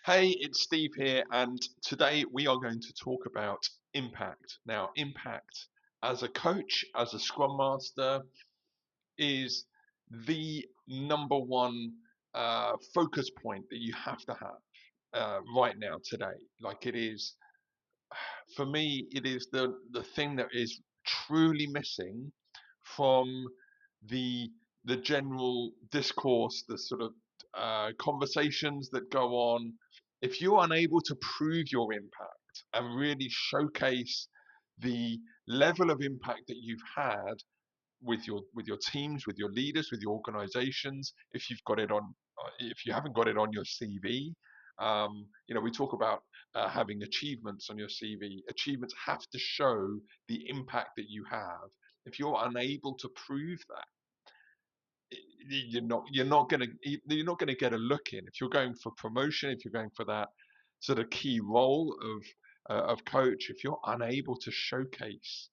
Hey, it's Steve here, and today we are going to talk about impact. Now, impact as a coach, as a Scrum Master, is the number one focus point that you have to have right now, today. Like it is, for me, it is the thing that is truly missing from the the general discourse, the sort of conversations that go on. If you're unable to prove your impact and really showcase the level of impact that you've had with your teams, with your leaders, with your organizations, if you haven't got it on your CV, we talk about having achievements on your CV. Achievements have to show the impact that you have. If you're unable to prove that, you're not gonna get a look in. If you're going for promotion, if you're going for that sort of key role of coach, if you're unable to showcase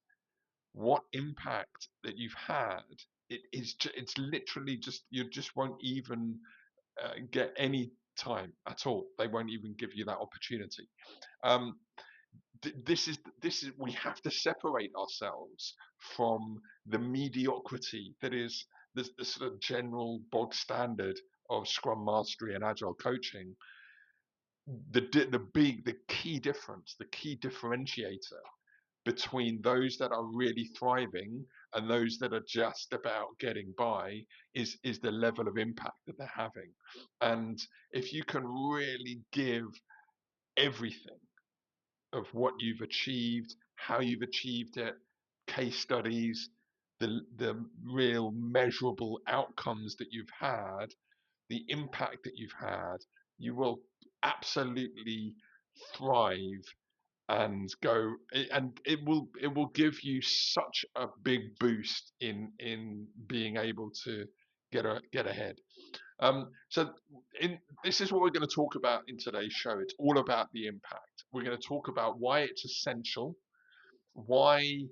what impact that you've had, it's literally just you just won't even get any time at all. They won't even give you that opportunity. Um, this is we have to separate ourselves from the mediocrity that is the sort of general bog standard of Scrum Mastery and Agile coaching. The key difference, the key differentiator between those that are really thriving and those that are just about getting by is the level of impact that they're having. And if you can really give everything of what you've achieved, how you've achieved it, case studies, the real measurable outcomes that you've had, the impact that you've had, you will absolutely thrive and go, and it will give you such a big boost in being able to get ahead. So this is what we're going to talk about in today's show. It's all about the impact. We're going to talk about why it's essential, why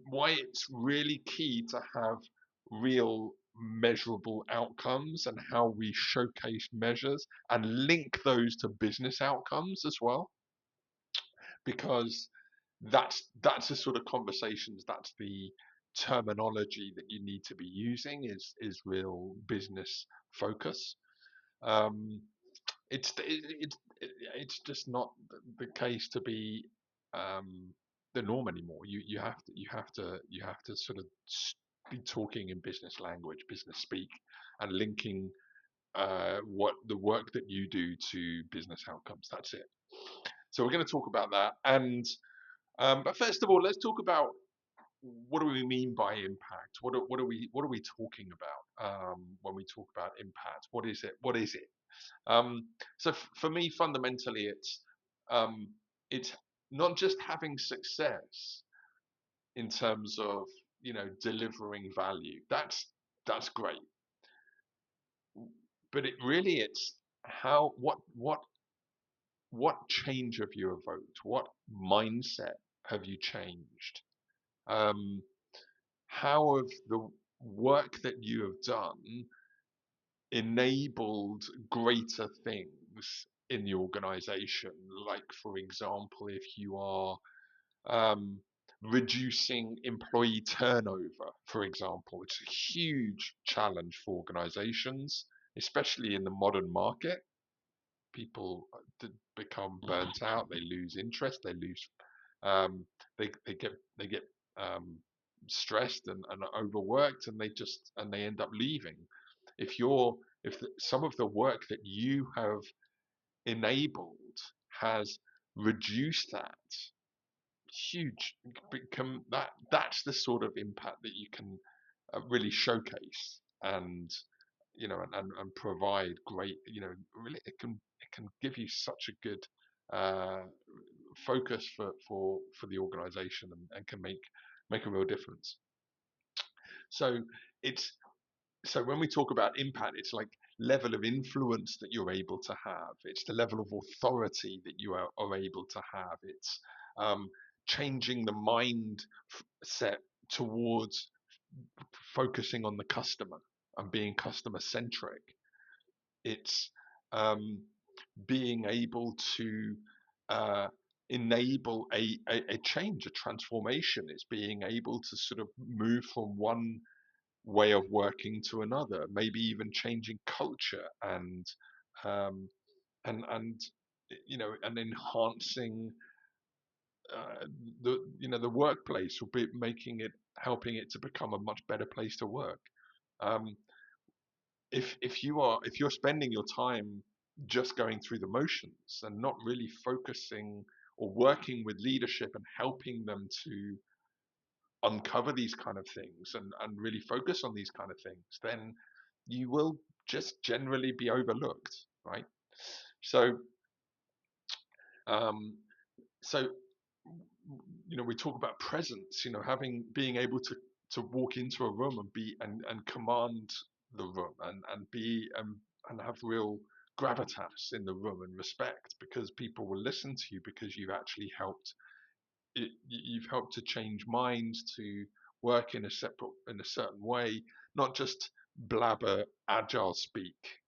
why it's really key to have real measurable outcomes, and how we showcase measures and link those to business outcomes as well, because that's the sort of conversations, that's the terminology that you need to be using, is real business focus. Um, it's just not the case to be the norm anymore. You have to sort of be talking in business language, business speak, and linking what the work that you do to business outcomes. That's it. So we're going to talk about that, and but first of all, let's talk about what do we mean by impact. What are we talking about when we talk about impact? What is it? What is it? So for me, fundamentally, it's not just having success in terms of delivering value. That's great, but it's how what change have you evoked? What mindset have you changed? Um, how have the work that you have done enabled greater things in the organization? Like, for example, if you are um, reducing employee turnover, for example, it's a huge challenge for organizations, especially in the modern market. People become burnt out, they lose interest, um, they get um, stressed and overworked, and they end up leaving. If some of the work that you have enabled has reduced that huge become that's the sort of impact that you can really showcase, and and provide great, really it can give you such a good uh, focus for the organization, and can make a real difference. So it's so when we talk about impact, it's like level of influence that you're able to have. It's the level of authority that you are able to have. It's um, changing the mindset towards focusing on the customer and being customer centric. It's um, being able to enable a change, a transformation. It's being able to sort of move from one way of working to another, maybe even changing culture um, and and enhancing the workplace, will be helping it to become a much better place to work. Um, if you're spending your time just going through the motions and not really focusing or working with leadership and helping them to uncover these kind of things and really focus on these kind of things, then you will just generally be overlooked, right? So, um, so we talk about presence. Being able to walk into a room and be and command the room and be and have real gravitas in the room and respect, because people will listen to you because you've helped to change minds, to work in a certain way, not just blabber agile speak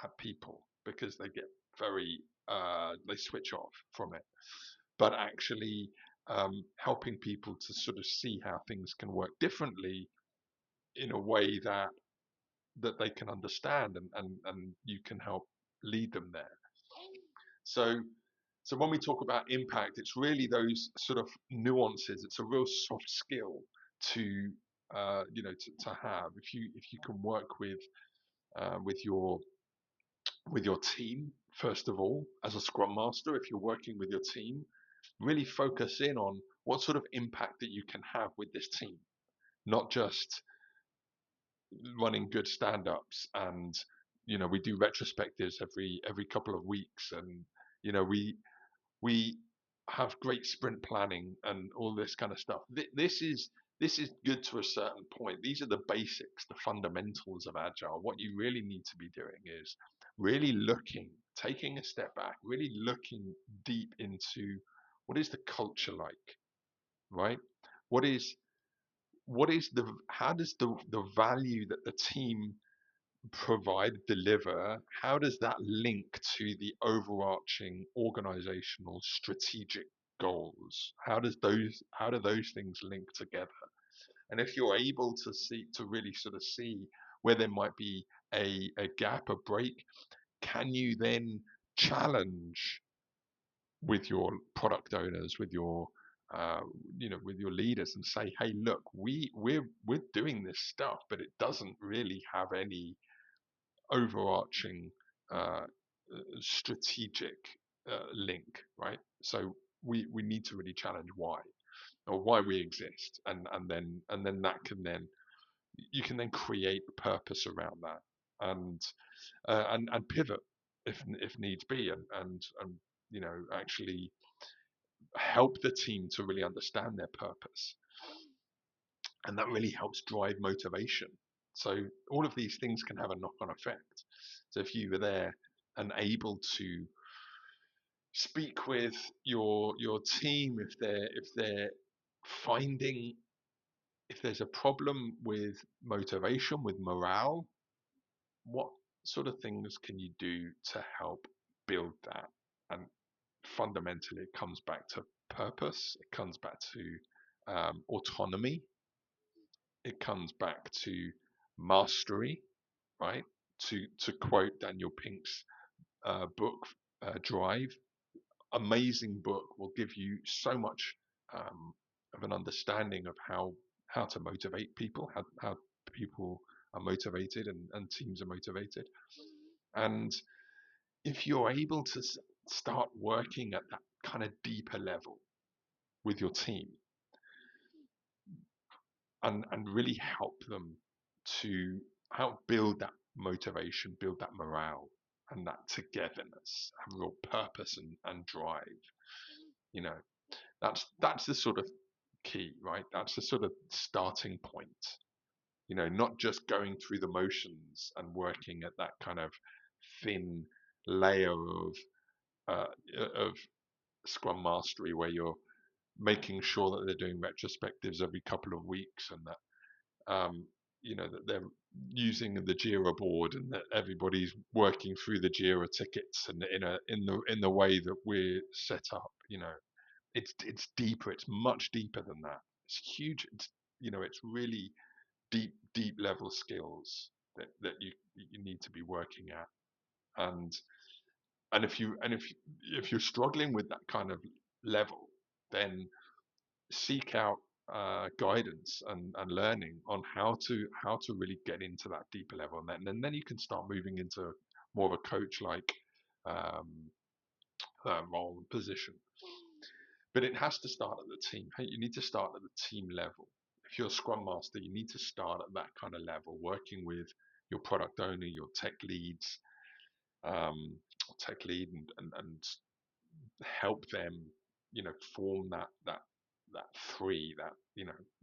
at people because they get very they switch off from it, but actually helping people to sort of see how things can work differently in a way that they can understand, and you can help lead them there. So when we talk about impact, it's really those sort of nuances. It's a real soft skill to to have. If you can work with your team, first of all, as a Scrum Master, if you're working with your team, really focus in on what sort of impact that you can have with this team, not just running good stand-ups. And we do retrospectives every couple of weeks, and we have great sprint planning and all this kind of stuff. This is good to a certain point. These are the basics, the fundamentals of agile. What you really need to be doing is really taking a step back, really looking deep into what is the culture like, right? What is how does the value that the team deliver, how does that link to the overarching organizational strategic goals? How do those things link together? And if you're able to really sort of see where there might be a gap, a break, can you then challenge with your product owners, with your with your leaders, and say, hey, look, we're doing this stuff, but it doesn't really have any overarching strategic link, right? So we need to really challenge why we exist, and then you can then create purpose around that, and pivot if needs be, and actually help the team to really understand their purpose, and that really helps drive motivation. So all of these things can have a knock-on effect. So if you were there and able to speak with your team, if they're finding if there's a problem with motivation, with morale, what sort of things can you do to help build that? And fundamentally, it comes back to purpose. It comes back to autonomy. It comes back to mastery, right? To quote Daniel Pink's book, Drive, amazing book, will give you so much of an understanding of how to motivate people, how people are motivated, and teams are motivated. And if you're able to start working at that kind of deeper level with your team, and really help them to help build that motivation, build that morale, and that togetherness, have real purpose and drive. You know, that's the sort of key, right? That's the sort of starting point. Not just going through the motions and working at that kind of thin layer of Scrum Mastery, where you're making sure that they're doing retrospectives every couple of weeks, and that that they're using the Jira board and that everybody's working through the Jira tickets and in the way that we're set up. It's deeper. It's much deeper than that. It's huge. It's really deep level skills that you need to be working at. And if you're struggling with that kind of level, then seek out guidance and learning on how to really get into that deeper level, and then you can start moving into more of a coach like um, role and position. But it has to start at the team. Hey, you need to start at the team level. If you're a Scrum Master, you need to start at that kind of level, working with your product owner, your tech leads, tech lead, and help them, form that three,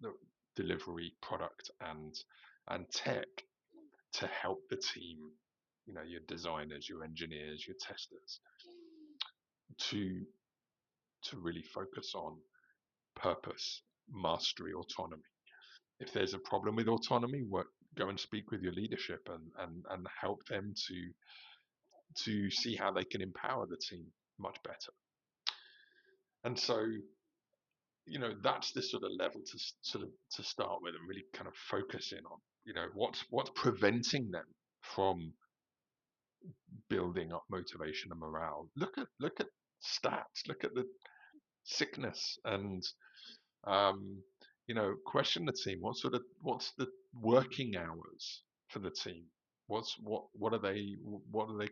the delivery, product, and tech, to help the team, your designers, your engineers, your testers, to really focus on purpose, mastery, autonomy. If there's a problem with autonomy, go and speak with your leadership and help them to see how they can empower the team much better. And so, that's the sort of level to start with, and really kind of focus in on, what's preventing them from building up motivation and morale. Look at stats, look at the sickness, and question the team. What's the working hours for the team? What are they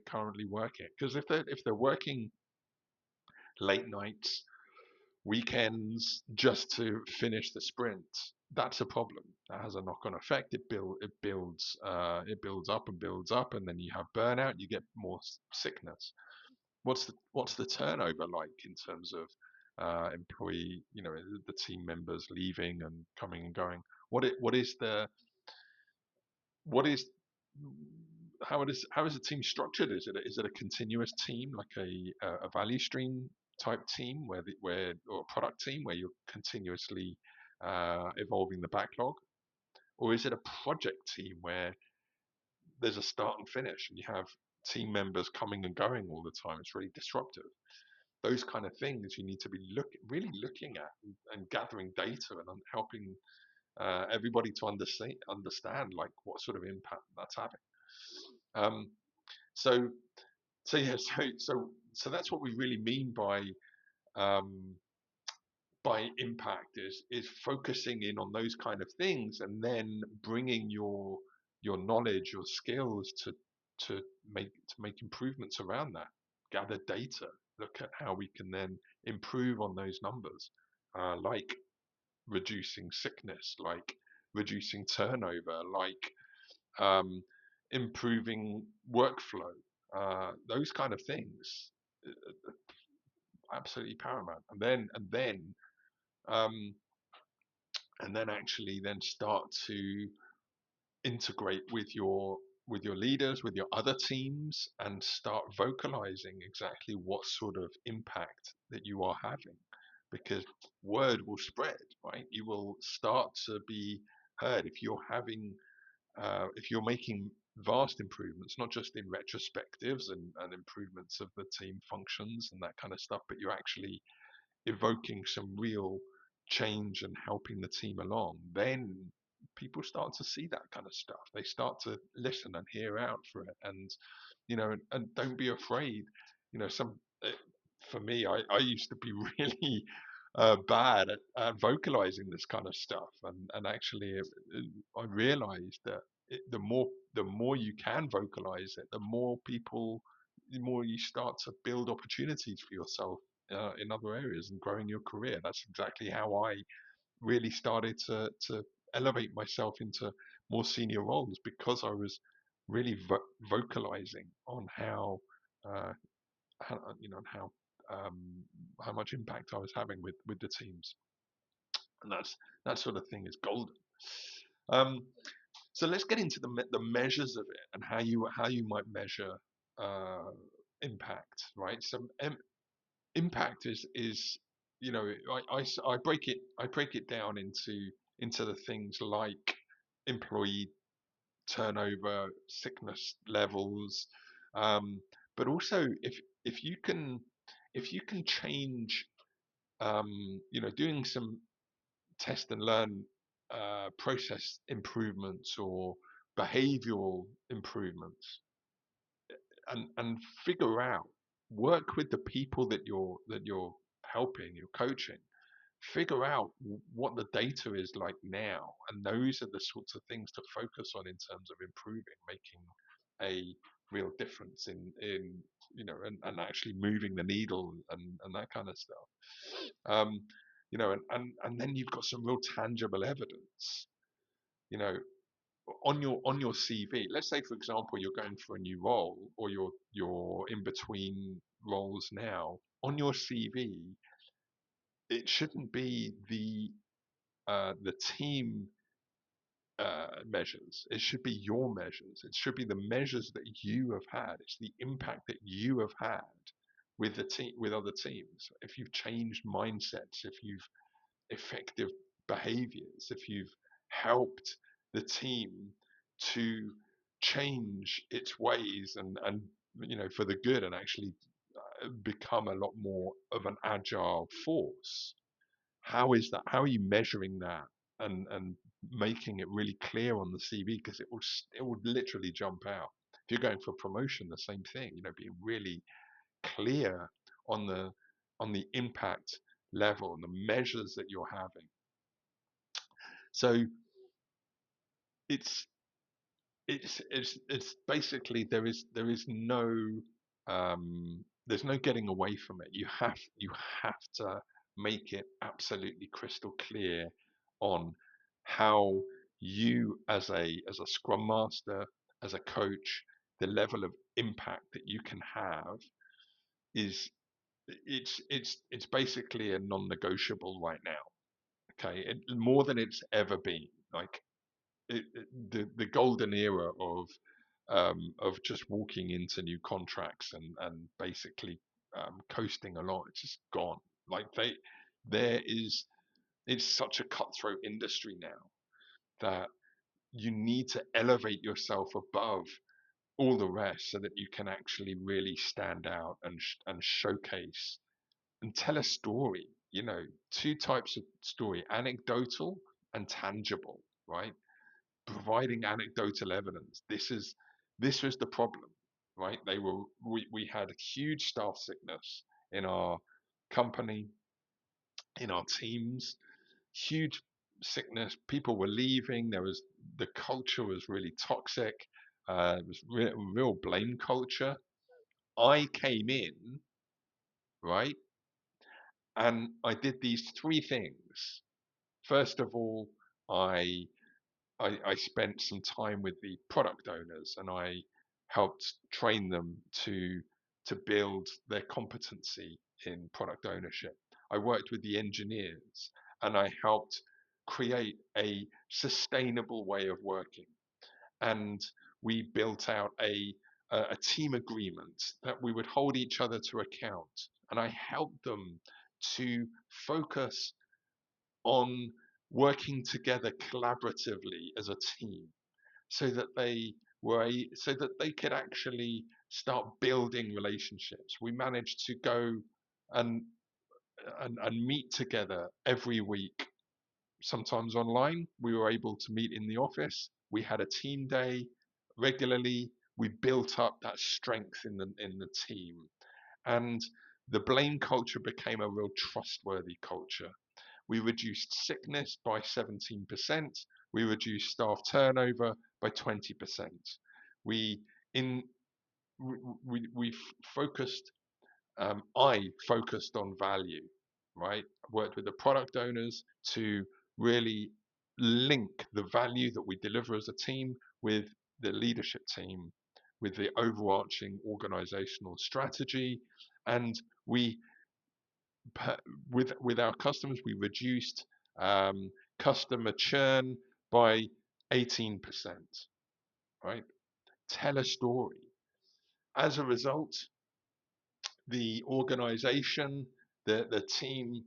currently working? Because if they're working late nights, weekends, just to finish the sprint, that's a problem. That has a knock-on effect. It builds up and builds up, and then you have burnout. You get more sickness. What's the turnover like in terms of employee, the team members leaving and coming and going? What is the what is how is the team structured? Is it a continuous team, like a value stream type team, or a product team where you're continuously evolving the backlog, or is it a project team where there's a start and finish and you have team members coming and going all the time? It's really disruptive. Those kind of things you need to be really looking at, and gathering data, and helping everybody to understand like what sort of impact that's having. Um, so yeah, so that's what we really mean um, by impact, is focusing in on those kind of things, and then bringing your knowledge, your skills to make improvements around that. Gather data, look at how we can then improve on those numbers, like reducing sickness, like reducing turnover, like um, improving workflow, those kind of things, absolutely paramount. Um, and then actually then start to integrate with your leaders, with your other teams, and start vocalizing exactly what sort of impact that you are having, because word will spread, right? You will start to be heard if you're making vast improvements, not just in retrospectives and improvements of the team functions and that kind of stuff, but you're actually evoking some real change and helping the team along, then people start to see that kind of stuff. They start to listen and hear out for it, and don't be afraid. Some For me, I used to be really bad at vocalizing this kind of stuff, and actually, I realized that the more you can vocalize it, the more you start to build opportunities for yourself in other areas and growing your career. That's exactly how I really started to elevate myself into more senior roles, because I was really vocalizing on uh, how much impact I was having with the teams, and that sort of thing is golden. Um, so let's get into the measures of it, and how you might measure uh, impact, right? So impact is I break it down into the things like employee turnover, sickness levels, um, but also if you can change, doing some test and learn process improvements or behavioral improvements, and figure out, work with the people that you're helping, you're coaching, figure out what the data is like now, and those are the sorts of things to focus on in terms of improving, making a real difference in and actually moving the needle, and that kind of stuff. um and then you've got some real tangible evidence, you know on your CV. Let's say, for example, you're going for a new role, or you're in between roles now. On your CV, it shouldn't be the team measures. It should be your measures. It should be the measures that you have had. It's the impact that you have had with the team, with other teams. If you've changed mindsets, if you've effective behaviors, if you've helped the team to change its ways, and for the good, and actually become a lot more of an agile force. How is that? How are you measuring that, and making it really clear on the CV? Because it will literally jump out. If you're going for promotion, the same thing. Being really clear on the impact level and the measures that you're having. So it's it's basically, there is no there's no getting away from it. You have to make it absolutely crystal clear on how you, as a Scrum Master, as a coach, the level of impact that you can have is, it's basically a non-negotiable right now. Okay, more than it's ever been. Like, the golden era of just walking into new contracts and basically coasting along, it's just gone. Like, it's such a cutthroat industry now that you need to elevate yourself above all the rest, so that you can actually really stand out and showcase and tell a story. Two types of story: anecdotal and tangible, right? Providing anecdotal evidence. This was the problem, right? We had a huge staff sickness in our company, in our teams, huge sickness. People were leaving. The culture was really toxic. It was real blame culture. I came in, right, and I did these three things. First of all, I I spent some time with the product owners, and I helped train them to build their competency in product ownership. I worked with the engineers, and I helped create a sustainable way of working. And we built out a team agreement that we would hold each other to account. And I helped them to focus on working together collaboratively as a team, so that so that they could actually start building relationships. We managed to go and and meet together every week, sometimes online. We were able to meet in the office. We had a team day regularly. We built up that strength in the team, and the blame culture became a real trustworthy culture. We reduced sickness by 17%. We reduced staff turnover by 20%. We in we focused. I focused on value, right? Worked with the product owners to really link the value that we deliver as a team with the leadership team, with the overarching organizational strategy, and we with our customers, we reduced customer churn by 18%. Right? Tell a story. As a result, the organization, the team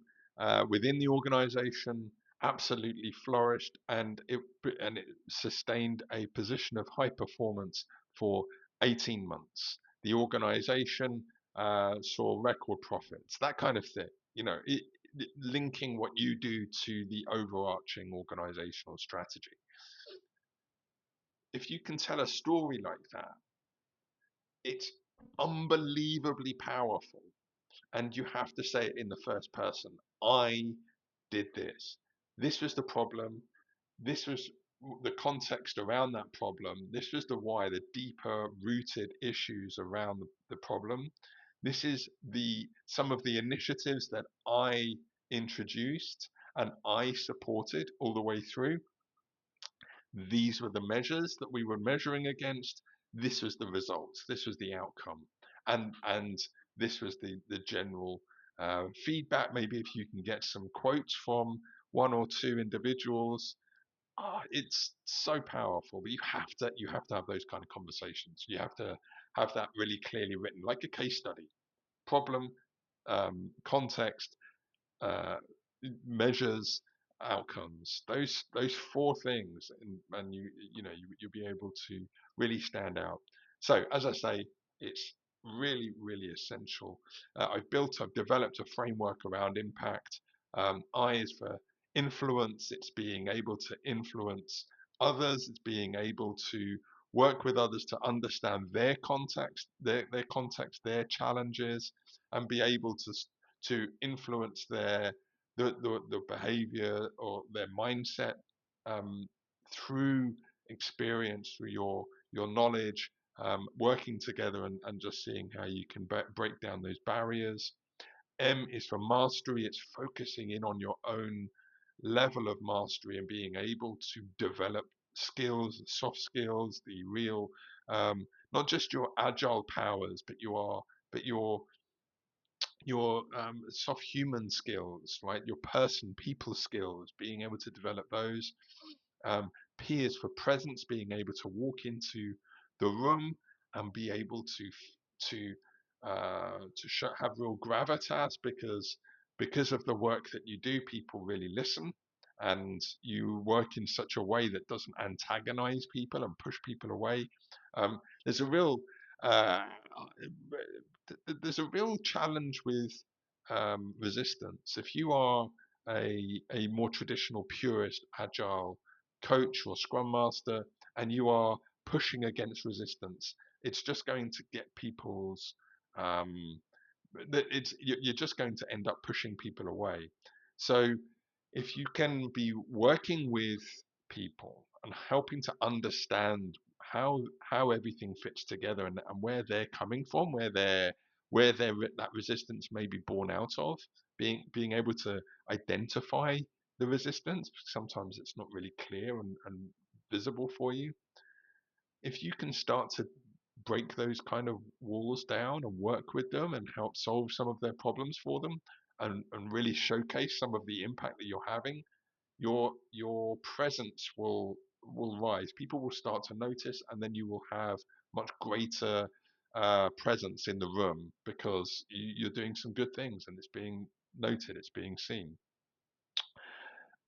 within the organization, absolutely flourished, and it sustained a position of high performance for 18 months. The organization saw record profits, that kind of thing. Linking what you do to the overarching organizational strategy. If you can tell a story like that, it's unbelievably powerful. And you have to say it in the first person. I did this. This was the problem. This was the context around that problem. This was the why, the deeper rooted issues around the problem. This is some of the initiatives that I introduced and I supported all the way through. These were the measures that we were measuring against. This was the results. This was the outcome. And this was the general feedback. Maybe if you can get some quotes from one or two individuals, it's so powerful. But you have to have those kind of conversations. You have to have that really clearly written, like a case study. Problem, context, uh, measures, outcomes. Those four things, and you'll be able to really stand out. So as I say, it's really essential. I've developed a framework around impact. I is for influence. It's being able to influence others. It's being able to work with others to understand their context, their challenges, and be able to influence the behavior or their mindset um, through experience, through your knowledge, working together and just seeing how you can break down those barriers. M is for mastery. It's focusing in on your own level of mastery and being able to develop skills, soft skills, the real, not just your agile powers, but your soft human skills, right? Your people skills, being able to develop those. Um, P is for presence, being able to walk into the room and be able to have real gravitas because of the work that you do. People really listen, and you work in such a way that doesn't antagonize people and push people away. There's a real uh, there's a real challenge with resistance. If you are a more traditional purist agile coach or scrum master and you are pushing against resistance, it's just going to get people's um, you're just going to end up pushing people away. So if you can be working with people and helping to understand how everything fits together and where they're coming from, where that resistance may be born out of, being able to identify the resistance. Sometimes it's not really clear and visible for you. If you can start to break those kind of walls down and work with them and help solve some of their problems for them and really showcase some of the impact that you're having, your presence will rise. People will start to notice, and then you will have much greater presence in the room because you're doing some good things and it's being noted, it's being seen.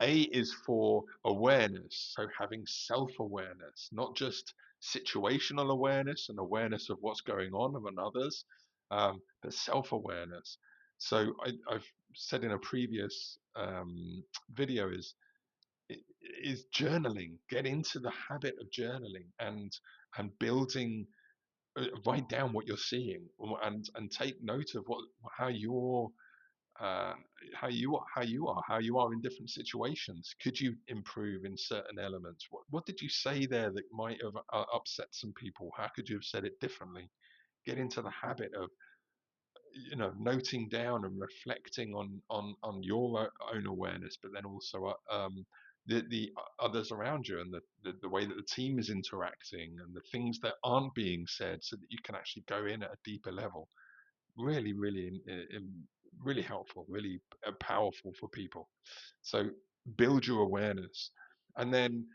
A is for awareness, so having self-awareness, not just situational awareness and awareness of what's going on and others, but self-awareness. So I've said in a previous video is journaling. Get into the habit of journaling and building. Write down what you're seeing and take note of how you're uh, how you are in different situations. Could you improve in certain elements? What did you say there that might have upset some people? How could you have said it differently? Get into the habit of noting down and reflecting on your own awareness, but then also the others around you and the way that the team is interacting and the things that aren't being said, so that you can actually go in at a deeper level. Really helpful, really powerful for people. So build your awareness. And then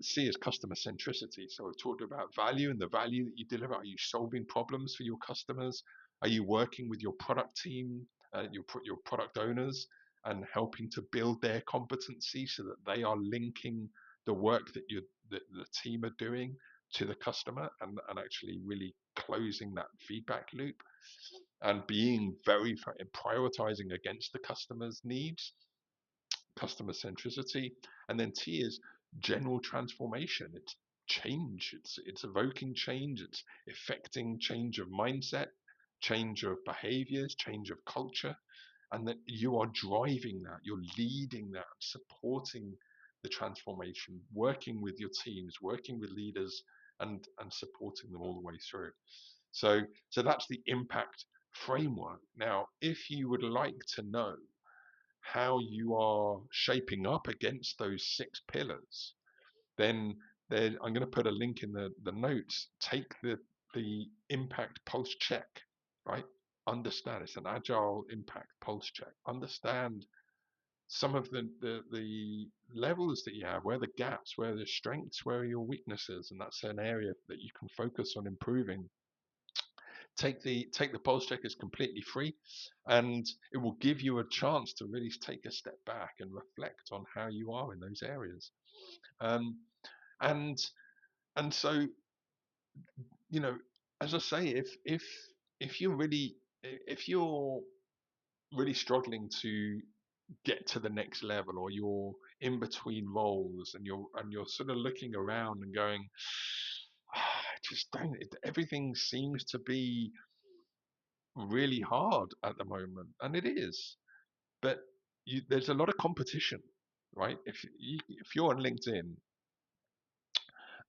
C is customer centricity. So we've talked about value and the value that you deliver. Are you solving problems for your customers? Are you working with your product team, your product owners, and helping to build their competency so that they are linking the work that the team are doing to the customer, and actually really closing that feedback loop and being very prioritizing against the customer's needs, customer centricity. And then T is general transformation. It's change. It's evoking change. It's effecting change of mindset, change of behaviors, change of culture, and that you are driving that, you're leading that, supporting the transformation, working with your teams, working with leaders, and supporting them all the way through. So that's the impact framework. Now, if you would like to know how you are shaping up against those 6 pillars, then I'm going to put a link in the notes. Take the impact pulse check, right? Understand it's an agile impact pulse check. Understand some of the levels that you have, where the gaps, where the strengths, where are your weaknesses, and that's an area that you can focus on improving. Take the pulse check. Is completely free, and it will give you a chance to really take a step back and reflect on how you are in those areas. Um, and and so, you know, as I say, if you're really if you're really struggling to get to the next level, or you're in between roles, and you're sort of looking around and going, I just don't. Everything seems to be really hard at the moment, and it is. But there's a lot of competition, right? If you're on LinkedIn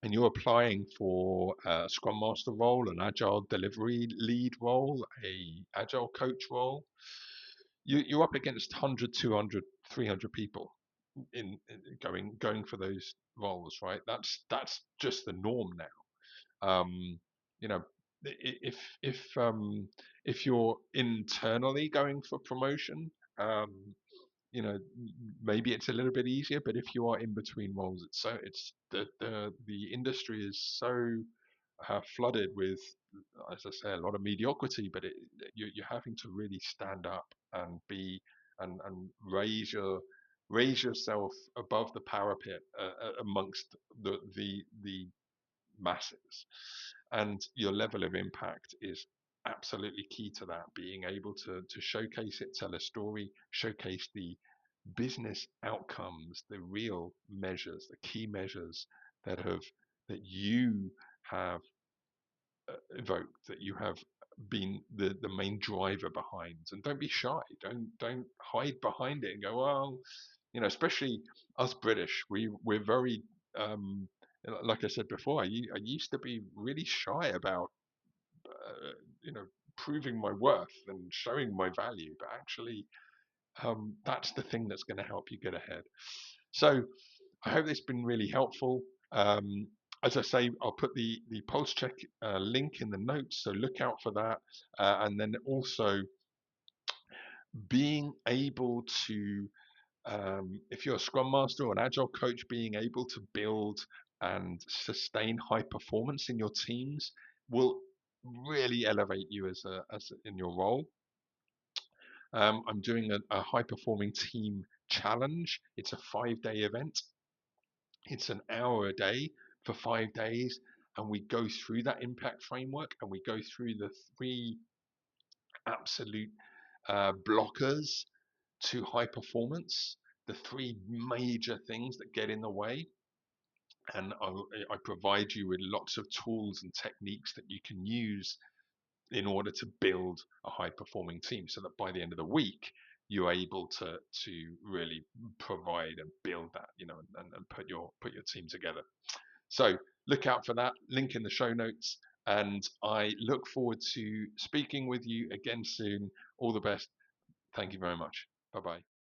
and you're applying for a Scrum Master role, an Agile delivery lead role, a Agile coach role, you're up against 100, 200, 300 people going for those roles, right? That's just the norm now. You know, if if um, if you're internally going for promotion, um, you know, maybe it's a little bit easier. But if you are in between roles, it's the industry is so flooded with, as I say, a lot of mediocrity. But you're having to really stand up and be and raise yourself above the parapet, amongst the masses, and your level of impact is absolutely key to that. Being able to showcase it, tell a story, showcase the business outcomes, the real measures, the key measures that you have evoked, that you have been the main driver behind. And don't be shy. Don't hide behind it and go, well, especially us British, we're very like I said before, I used to be really shy about uh, you know proving my worth and showing my value, but actually that's the thing that's going to help you get ahead. So I hope it's been really helpful. As I say, I'll put the pulse check link in the notes, so look out for that. And then also being able to, if you're a Scrum Master or an Agile coach, being able to build and sustain high performance in your teams will really elevate you as in your role. I'm doing a high performing team challenge. It's a 5-day event. It's an hour a day for 5 days, and we go through that impact framework, and we go through the 3 absolute blockers to high performance, the 3 major things that get in the way. And I provide you with lots of tools and techniques that you can use in order to build a high performing team, so that by the end of the week you're able to really provide and build that, and put your team together. So look out for that link in the show notes, and I look forward to speaking with you again soon. All the best. Thank you very much. Bye bye.